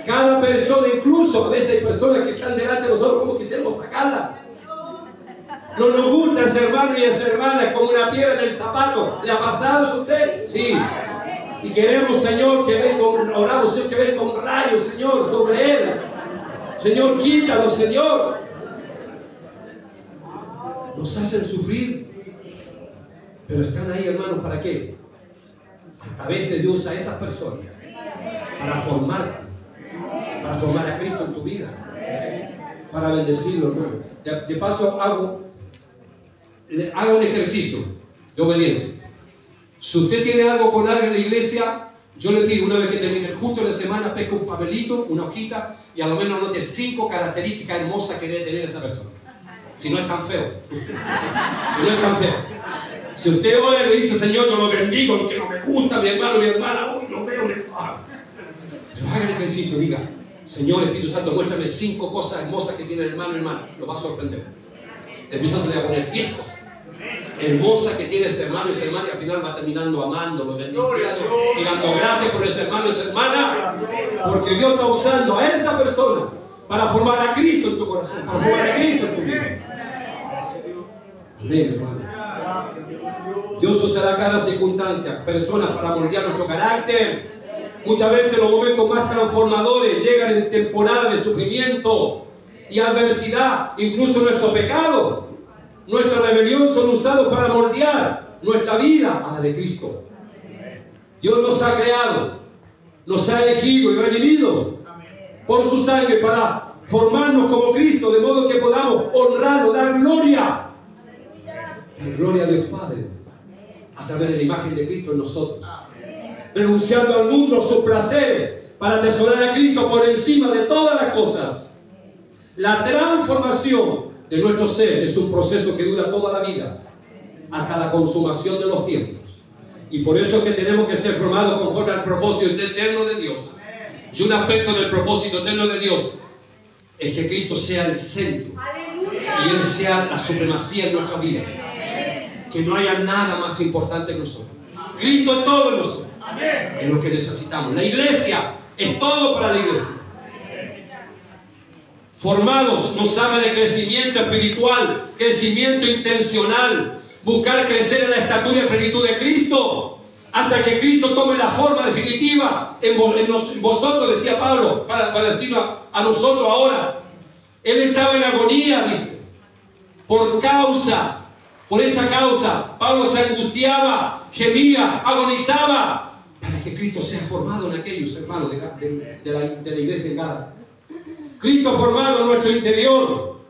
cada persona, incluso a veces hay personas que están delante de nosotros como quisiéramos sacarla. No nos gusta ese hermano y esa hermana, es como una piedra en el zapato. ¿Le ha pasado a usted? Sí. Y queremos, Señor, que venga oramos, Señor, que venga un rayo, Señor, sobre él. Señor, quítalo, Señor. No nos hacen sufrir, pero están ahí, hermanos, ¿para qué? A veces Dios usa a esas personas para formarte, para formar a Cristo en tu vida, para bendecirlo, hermano. De paso, haga un ejercicio de obediencia. Si usted tiene algo con alguien en la iglesia, yo le pido, una vez que termine justo la semana, pesca un papelito, una hojita, y a lo menos anote 5 características hermosas que debe tener esa persona. Si no es tan feo. Si no es tan feo. Si usted ora y le dice, Señor, yo lo bendigo, aunque no me gusta mi hermano, mi hermana, hoy lo veo, pero haga el ejercicio, diga, Señor Espíritu Santo, muéstrame 5 cosas hermosas que tiene el hermano y hermana. Lo va a sorprender. El Espíritu Santo le va a poner 10 cosas hermosas que tiene ese hermano y esa hermana, y al final va terminando amándolo, bendiciendo y dando gracias por ese hermano y esa hermana, porque Dios está usando a esa persona para formar a Cristo en tu corazón, para formar a Cristo en tu vida. Amén, hermano. Dios usará cada circunstancia, personas para moldear nuestro carácter. Muchas veces los momentos más transformadores llegan en temporadas de sufrimiento y adversidad, incluso nuestro pecado. Nuestra rebelión son usados para moldear nuestra vida a la de Cristo. Dios nos ha creado, nos ha elegido y redimido por su sangre para formarnos como Cristo, de modo que podamos honrarlo, dar gloria del Padre a través de la imagen de Cristo en nosotros, renunciando al mundo, a sus placeres, para atesorar a Cristo por encima de todas las cosas. La transformación de nuestro ser es un proceso que dura toda la vida, hasta la consumación de los tiempos. Y por eso es que tenemos que ser formados conforme al propósito eterno de Dios. Y un aspecto del propósito eterno de Dios es que Cristo sea el centro y Él sea la supremacía en nuestras vidas. Que no haya nada más importante en nosotros. Cristo es todo en nosotros. Es lo que necesitamos. La iglesia es todo para la iglesia. Formados nos habla de crecimiento espiritual, crecimiento intencional, buscar crecer en la estatura y plenitud de Cristo, hasta que Cristo tome la forma definitiva en vosotros, decía Pablo, para decirlo a nosotros ahora. Él estaba en agonía, dice, por esa causa, Pablo se angustiaba, gemía, agonizaba, para que Cristo sea formado en aquellos hermanos de la iglesia en Gálatas. Cristo formado en nuestro interior,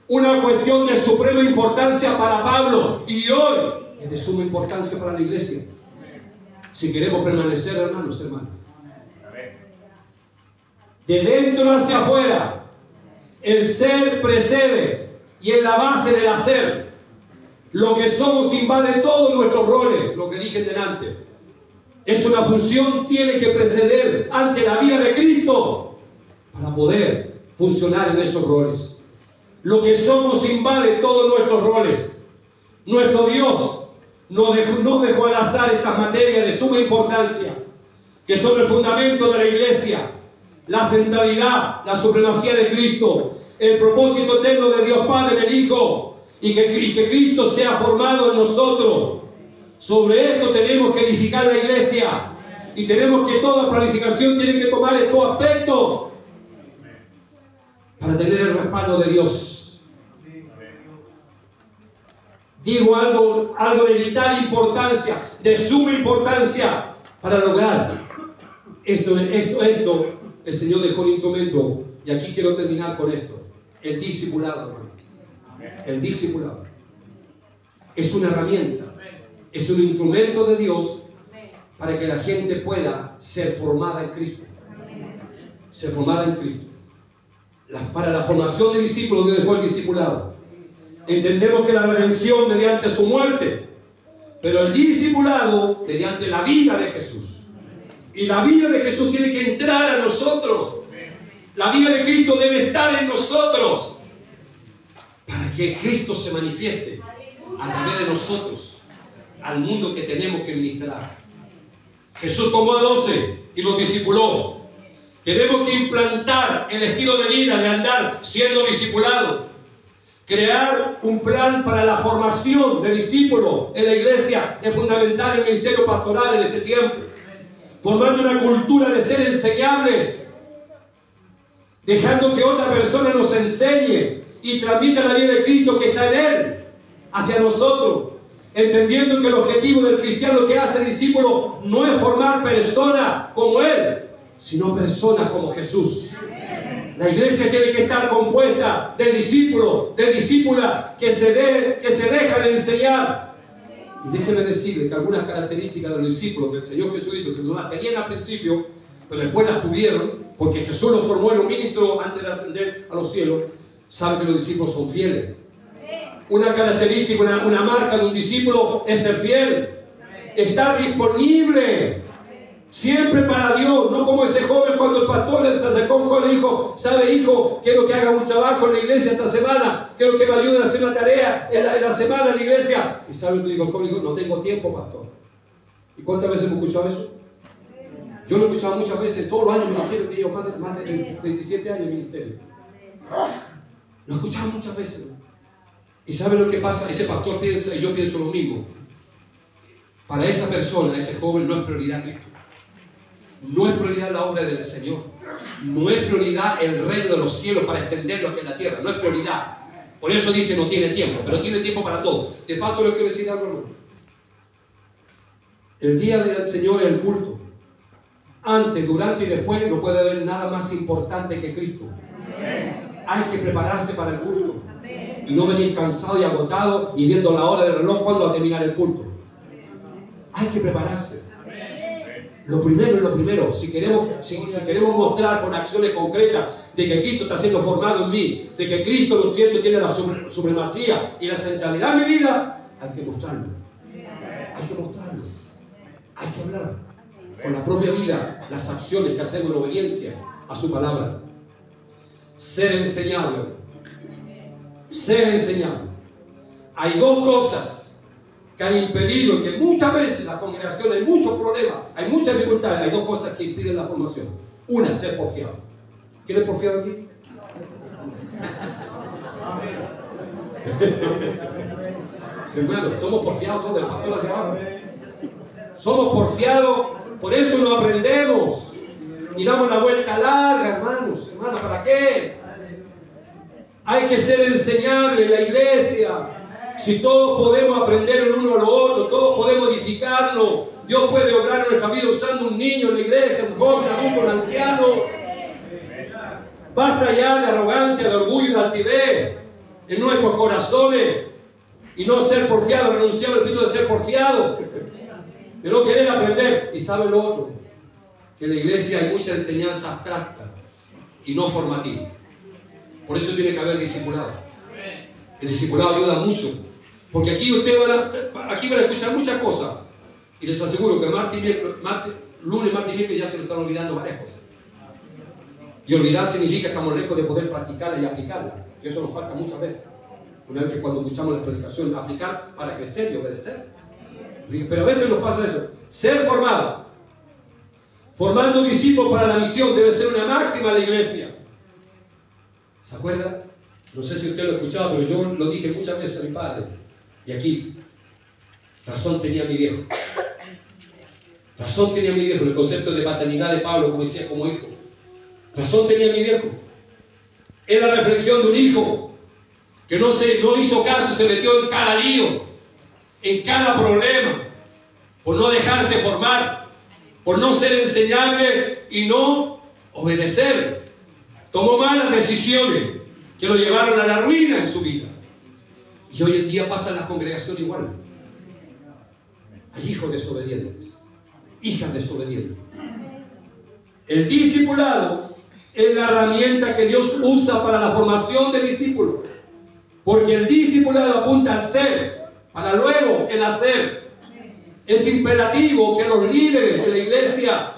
una cuestión de suprema importancia para Pablo y hoy es de suma importancia para la iglesia. Si queremos permanecer, hermanos. De dentro hacia afuera, el ser precede y es la base del hacer. Lo que somos invade todos nuestros roles, lo que dije delante. Es una función, tiene que preceder ante la vida de Cristo para poder funcionar en esos roles. Lo que somos invade todos nuestros roles. Nuestro Dios no dejó al azar estas materias de suma importancia, que son el fundamento de la iglesia, la centralidad, la supremacía de Cristo, el propósito eterno de Dios Padre en el Hijo, y que Cristo sea formado en nosotros. Sobre esto tenemos que edificar la iglesia, y tenemos que toda planificación tiene que tomar estos aspectos para tener el respaldo de Dios. Digo algo de vital importancia, de suma importancia para lograr esto. El Señor dejó un instrumento, y aquí quiero terminar con esto: el discipulado, hermano. El discipulado es una herramienta, es un instrumento de Dios para que la gente pueda ser formada en Cristo. Ser formada en Cristo. Para la formación de discípulos Dios dejó el discipulado. Entendemos que la redención mediante su muerte, pero el discipulado mediante la vida de Jesús. Y la vida de Jesús tiene que entrar a nosotros. La vida de Cristo debe estar en nosotros para que Cristo se manifieste a través de nosotros al mundo que tenemos que ministrar. Jesús tomó a 12 y los discipuló. Tenemos que implantar el estilo de vida de andar siendo discipulados. Crear un plan para la formación de discípulos en la iglesia es fundamental en el ministerio pastoral en este tiempo. Formando una cultura de ser enseñables, dejando que otra persona nos enseñe y transmita la vida de Cristo que está en Él. hacia nosotros, entendiendo que el objetivo del cristiano que hace discípulo no es formar personas como Él, sino personas como Jesús. La iglesia tiene que estar compuesta de discípulos, de discípulas que se dejan enseñar. Y déjenme decirle que algunas características de los discípulos del Señor Jesucristo, que no las tenían al principio, pero después las tuvieron, porque Jesús los formó en los ministros antes de ascender a los cielos, sabe que los discípulos son fieles. Una característica, una marca de un discípulo es ser fiel, estar disponible siempre para Dios, no como ese joven cuando el pastor le acercó un joven y le dijo: ¿sabe, hijo? Quiero que haga un trabajo en la iglesia esta semana, quiero que me ayuden a hacer una tarea en la semana en la iglesia. Y sabe lo que dijo el joven: no tengo tiempo, pastor. ¿Y cuántas veces hemos escuchado eso? Yo lo he escuchado muchas veces, todos los años en el ministerio, que llevo más de 37 años en el ministerio. Lo he escuchado muchas veces, ¿no? ¿Y sabe lo que pasa? Ese pastor piensa, y yo pienso lo mismo. Para esa persona, ese joven, no es prioridad Cristo. No es prioridad la obra del Señor. No es prioridad el reino de los cielos para extenderlo aquí en la tierra. No es prioridad. Por eso dice no tiene tiempo, pero tiene tiempo para todo. De paso le quiero decir algo, hermano. El día del Señor es el culto. Antes, durante y después no puede haber nada más importante que Cristo. Hay que prepararse para el culto. Y no venir cansado y agotado y viendo la hora del reloj cuando va a terminar el culto. Hay que prepararse. Lo primero es lo primero. Si queremos mostrar con acciones concretas de que Cristo está siendo formado en mí, de que Cristo, lo cierto, tiene la supremacía y la centralidad en mi vida, hay que mostrarlo. Hay que mostrarlo. Hay que hablar con la propia vida, las acciones que hacemos en obediencia a su palabra. Ser enseñable. Ser enseñable. Hay dos cosas que han impedido, que muchas veces la congregación hay muchos problemas, hay muchas dificultades. Hay dos cosas que impiden la formación. Una, ser porfiado. ¿Quién es porfiado aquí? Hermano, somos porfiados todos, del pastor hacia abajo. Somos porfiados, por eso no aprendemos. Y damos la vuelta larga, hermanos. Hermanos, ¿para qué? Hay que ser enseñable en la iglesia. Si todos podemos aprender el uno a lo otro, todos podemos edificarnos. Dios puede obrar en nuestra vida usando un niño en la iglesia, un joven, un adulto, un anciano. Basta ya de arrogancia, de orgullo y de altivez en nuestros corazones y no ser porfiado, renunciar al espíritu de ser porfiado, de no querer aprender. Y sabe lo otro, que en la iglesia hay mucha enseñanza abstracta y no formativa. Por eso tiene que haber discipulado. El discipulado ayuda mucho. Porque aquí ustedes van a escuchar muchas cosas. Y les aseguro que lunes, martes y miércoles ya se nos están olvidando varias cosas. Y olvidar significa que estamos lejos de poder practicarla y aplicarla. Y eso nos falta muchas veces. Una vez que cuando escuchamos la predicación, aplicar para crecer y obedecer. Pero a veces nos pasa eso. Ser formado. Formando discípulos para la misión debe ser una máxima en la iglesia. ¿Se acuerda? No sé si usted lo ha escuchado, pero yo lo dije muchas veces a mi padre. Y aquí, razón tenía mi viejo. Razón tenía mi viejo, el concepto de paternidad de Pablo, como decía, como hijo. Razón tenía mi viejo. Es la reflexión de un hijo que no hizo caso, se metió en cada lío, en cada problema, por no dejarse formar, por no ser enseñable y no obedecer. Tomó malas decisiones que lo llevaron a la ruina en su vida. Y hoy en día pasa en la congregación igual. Hay hijos desobedientes, hijas desobedientes. El discipulado es la herramienta que Dios usa para la formación de discípulos. Porque el discipulado apunta al ser, para luego el hacer. Es imperativo que los líderes de la iglesia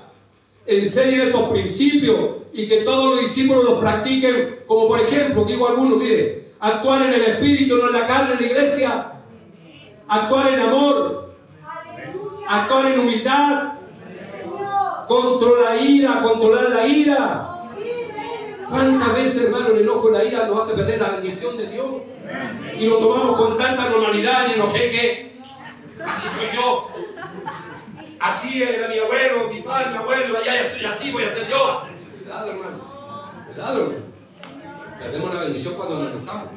enseñen estos principios y que todos los discípulos los practiquen, como por ejemplo, digo algunos, mire, actuar en el espíritu, no en la carne en la iglesia, actuar en amor, actuar en humildad, controlar la ira. ¿Cuántas veces, hermano, el enojo y la ira nos hace perder la bendición de Dios? Y lo tomamos con tanta normalidad y enojé que así soy yo. Así era mi abuelo, mi padre, mi abuelo, ya soy así, voy a ser yo. Cuidado, hermano. Cuidado, hermano. Perdemos la bendición cuando nos enojamos.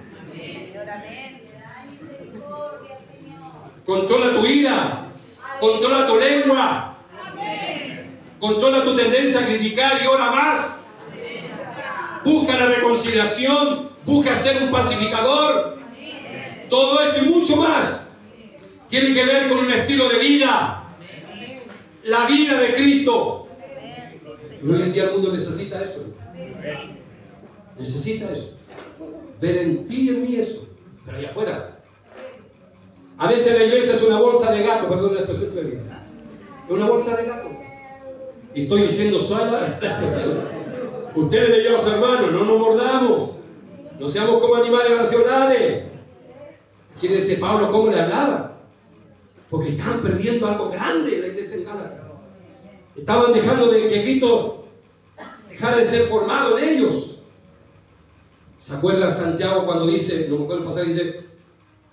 Controla tu ira. Controla tu lengua. Controla tu tendencia a criticar y ora más. Busca la reconciliación. Busca ser un pacificador. Todo esto y mucho más tiene que ver con un estilo de vida. La vida de Cristo. Y hoy en día el mundo necesita eso. Necesita eso. Ver en ti y en mí eso. Pero allá afuera. A veces la iglesia es una bolsa de gato. Perdón la expresión que le digo. Es una bolsa de gato. Y estoy diciendo sola la expresión. Usted le leyó a su hermano. No nos mordamos. No seamos como animales racionales. Quiere decir Pablo cómo le hablaba. Porque estaban perdiendo algo grande en la iglesia en Gálatas. Estaban dejando de que Cristo dejara de ser formado en ellos. ¿Se acuerda Santiago cuando dice, no me acuerdo el pasaje, dice,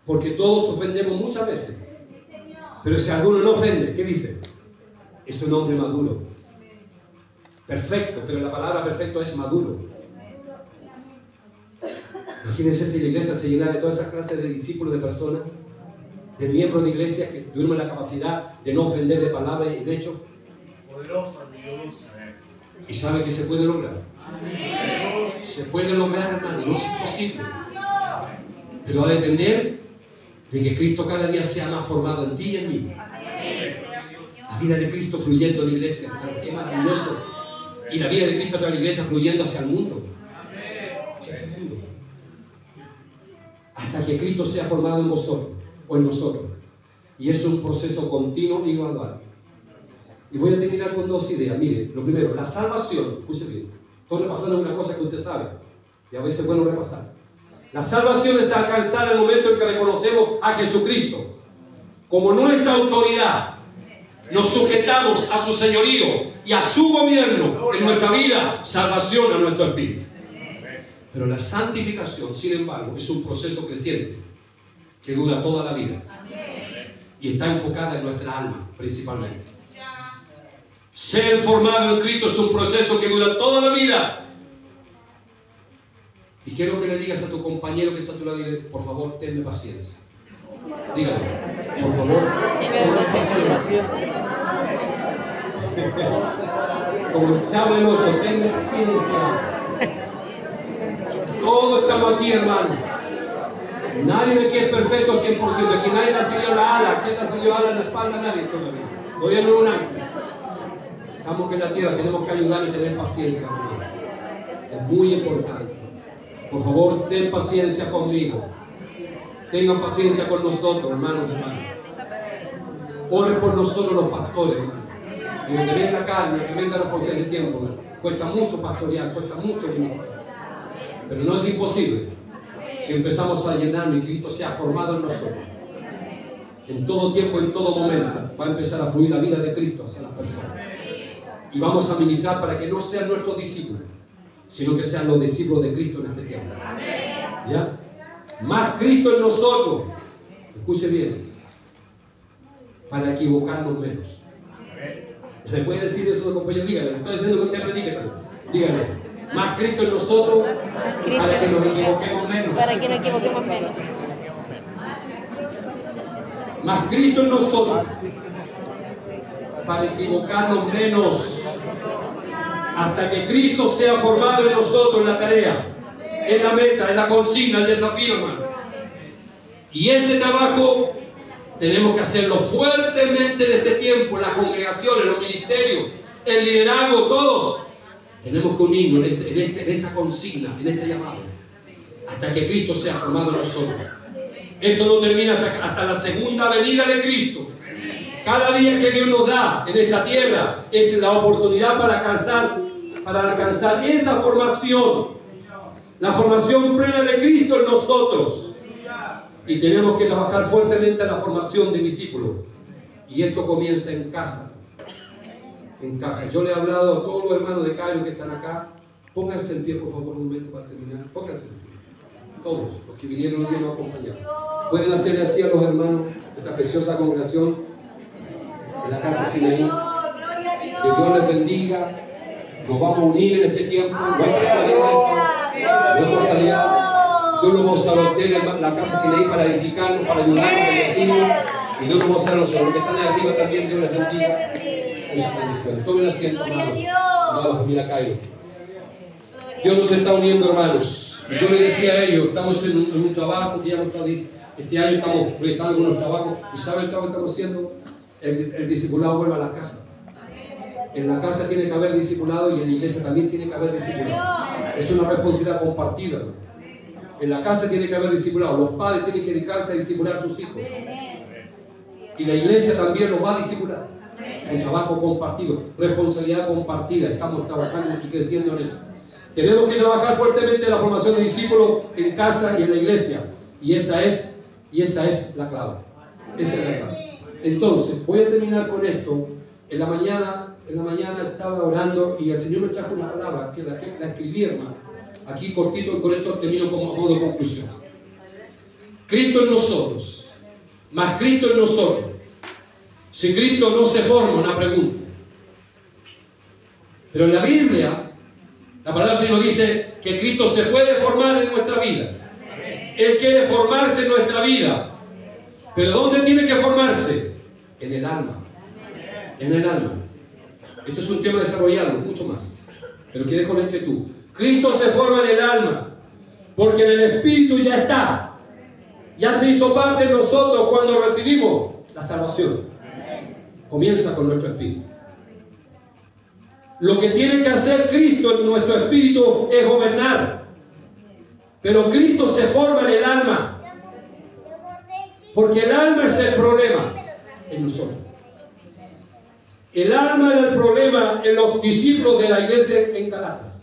porque todos ofendemos muchas veces? Pero si alguno no ofende, ¿qué dice? Es un hombre maduro. Perfecto, pero la palabra perfecto es maduro. Imagínense si la iglesia se llenara de todas esas clases de discípulos, de personas, de miembros de iglesia que tuvieron la capacidad de no ofender de palabra y de hecho. Y sabe que se puede lograr. Se puede lograr, hermano, no es imposible. Pero va a depender de que Cristo cada día sea más formado en ti y en mí. La vida de Cristo fluyendo en la iglesia, hermano, qué maravilloso. Y la vida de Cristo atrás de la iglesia fluyendo hacia el mundo. Qué tremendo. Hasta que Cristo sea formado en vosotros o en nosotros. Y es un proceso continuo y gradual. Y voy a terminar con dos ideas. Mire, lo primero, la salvación. Escuche bien. Estoy repasando una cosa que usted sabe. Y a veces es bueno repasar. La salvación es alcanzar el momento en que reconocemos a Jesucristo como nuestra autoridad. Nos sujetamos a su señorío y a su gobierno en nuestra vida. Salvación a nuestro espíritu. Pero la santificación, sin embargo, es un proceso creciente que dura toda la vida. Y está enfocada en nuestra alma, principalmente. Ser formado en Cristo es un proceso que dura toda la vida. Y quiero que le digas a tu compañero que está a tu lado, dile, por favor, tenme paciencia. Dígale, por favor, tenme paciencia. Como el sábado de noche, tenme paciencia. Todos estamos aquí, hermanos. Nadie de aquí es perfecto 100%. Aquí nadie le ha salido la ala. ¿Quién le ha salido ala en la espalda? Nadie todavía. Todavía no es un ángel. Estamos en la tierra, tenemos que ayudar y tener paciencia, hermanos. Es muy importante. Por favor, ten paciencia conmigo. Tengan paciencia con nosotros, hermanos y hermanas. Oren por nosotros los pastores, hermanos. Y los que ven la carne, los que ven la porción de tiempo. Cuesta mucho pastorear, cuesta mucho ministrar. Pero no es imposible si empezamos a llenarnos y Cristo sea formado en nosotros. En todo tiempo, en todo momento, va a empezar a fluir la vida de Cristo hacia las personas. Y vamos a ministrar para que no sean nuestros discípulos, sino que sean los discípulos de Cristo en este tiempo. ¿Ya? Más Cristo en nosotros. Escuche bien. Para equivocarnos menos. ¿Le puede decir eso, compañero? Dígale. Estoy diciendo que usted predique también. Dígale. Más Cristo en nosotros para que nos equivoquemos menos. Para que nos equivoquemos menos. Más Cristo en nosotros para equivocarnos menos. Hasta que Cristo sea formado en nosotros en la tarea, en la meta, en la consigna, el desafío, hermano. Y ese trabajo tenemos que hacerlo fuertemente en este tiempo, en la congregación, en los ministerios, el liderazgo, todos. Tenemos que unirnos en esta consigna, en este llamado, hasta que Cristo sea formado en nosotros. Esto no termina hasta la segunda venida de Cristo. Cada día que Dios nos da en esta tierra es la oportunidad para alcanzar esa formación, la formación plena de Cristo en nosotros. Y tenemos que trabajar fuertemente en la formación de discípulos. Y esto comienza en casa. En casa. Yo le he hablado a todos los hermanos de Cairo que están acá. Pónganse en pie, por favor, un momento para terminar. Pónganse en pie. Todos los que vinieron hoy nos acompañaron. Pueden hacerle así a los hermanos de esta preciosa congregación de la casa Sinaí. Que Dios les bendiga. Nos vamos a unir en este tiempo. No hay casualidad. Dios nos va a usar a ustedes, la casa Sinaí, para edificarnos, para ayudarnos, bendecirnos. Y Dios nos va a usar a nosotros. Los que están ahí arriba también, Dios les bendiga. Muchas bendiciones. Tomen asiento, hermanos. Amada familia Cairo. Dios nos está uniendo, hermanos. Y yo le decía a ellos, estamos en un trabajo que ya no está, este año estamos proyectando algunos trabajos. ¿Y saben el trabajo que estamos haciendo? El discipulado vuelve a la casa. En la casa tiene que haber discipulado y en la iglesia también tiene que haber discipulado. Es una responsabilidad compartida. En la casa tiene que haber discipulado. Los padres tienen que dedicarse a discipular a sus hijos. Y la iglesia también los va a discipular. Es un trabajo compartido, responsabilidad compartida. Estamos trabajando y creciendo en eso. Tenemos que trabajar fuertemente en la formación de discípulos en casa y en la iglesia. Y esa es la clave. Esa es la clave. Entonces, voy a terminar con esto. En la mañana estaba orando y el Señor me trajo una palabra que la escribí, hermano. Aquí cortito y con esto termino como a modo de conclusión. Cristo en nosotros, más Cristo en nosotros. Si Cristo no se forma, una pregunta. Pero en la Biblia, la palabra del Señor dice que Cristo se puede formar en nuestra vida. Él quiere formarse en nuestra vida. ¿Pero dónde tiene que formarse? En el alma. En el alma. Esto es un tema de desarrollarlo, mucho más. Pero quedé con la inquietud. Cristo se forma en el alma, porque en el Espíritu ya está. Ya se hizo parte de nosotros cuando recibimos la salvación. Comienza con nuestro espíritu. Lo que tiene que hacer Cristo en nuestro espíritu es gobernar. Pero Cristo se forma en el alma. Porque el alma es el problema en nosotros. El alma era el problema en los discípulos de la iglesia en Gálatas.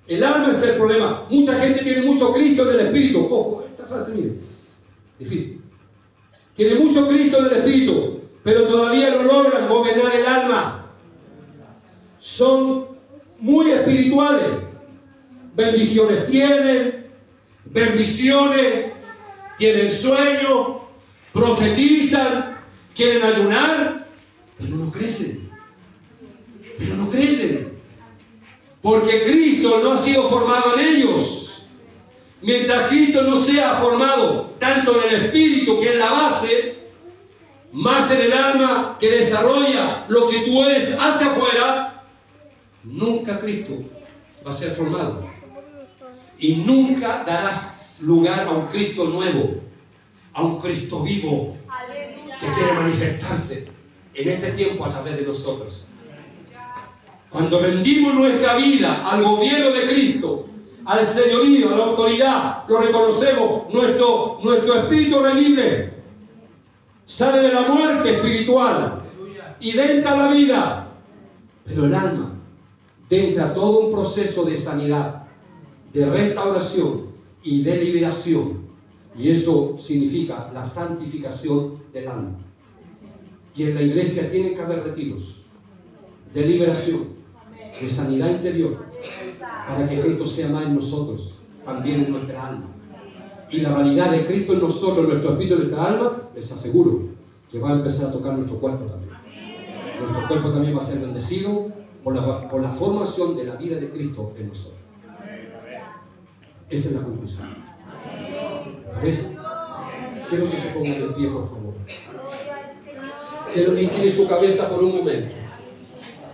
El alma es el problema. Mucha gente tiene mucho Cristo en el espíritu. Ojo, esta frase, miren, difícil. Tiene mucho Cristo en el espíritu, pero todavía no logran gobernar el alma. Son muy espirituales. Bendiciones tienen, tienen sueños, profetizan, quieren ayunar, pero no crecen. Porque Cristo no ha sido formado en ellos. Mientras Cristo no sea formado tanto en el espíritu, que es la base, más en el alma, que desarrolla lo que tú eres hacia afuera, nunca Cristo va a ser formado. Y nunca darás lugar a un Cristo nuevo, a un Cristo vivo, que quiere manifestarse en este tiempo a través de nosotros. Cuando rendimos nuestra vida al gobierno de Cristo, al señorío, a la autoridad, lo reconocemos, nuestro espíritu revive, sale de la muerte espiritual y entra la vida. Pero el alma entra todo un proceso de sanidad, de restauración y de liberación. Y eso significa la santificación del alma. Y en la iglesia tiene que haber retiros de liberación, de sanidad interior, para que Cristo sea más en nosotros, también en nuestra alma. Y la realidad de Cristo en nosotros, nuestro espíritu, en nuestra alma, les aseguro que va a empezar a tocar nuestro cuerpo también. Nuestro cuerpo también va a ser bendecido por la formación de la vida de Cristo en nosotros. Esa es la conclusión. ¿Parece? Quiero que se pongan de pie, por favor. Quiero que incline su cabeza por un momento.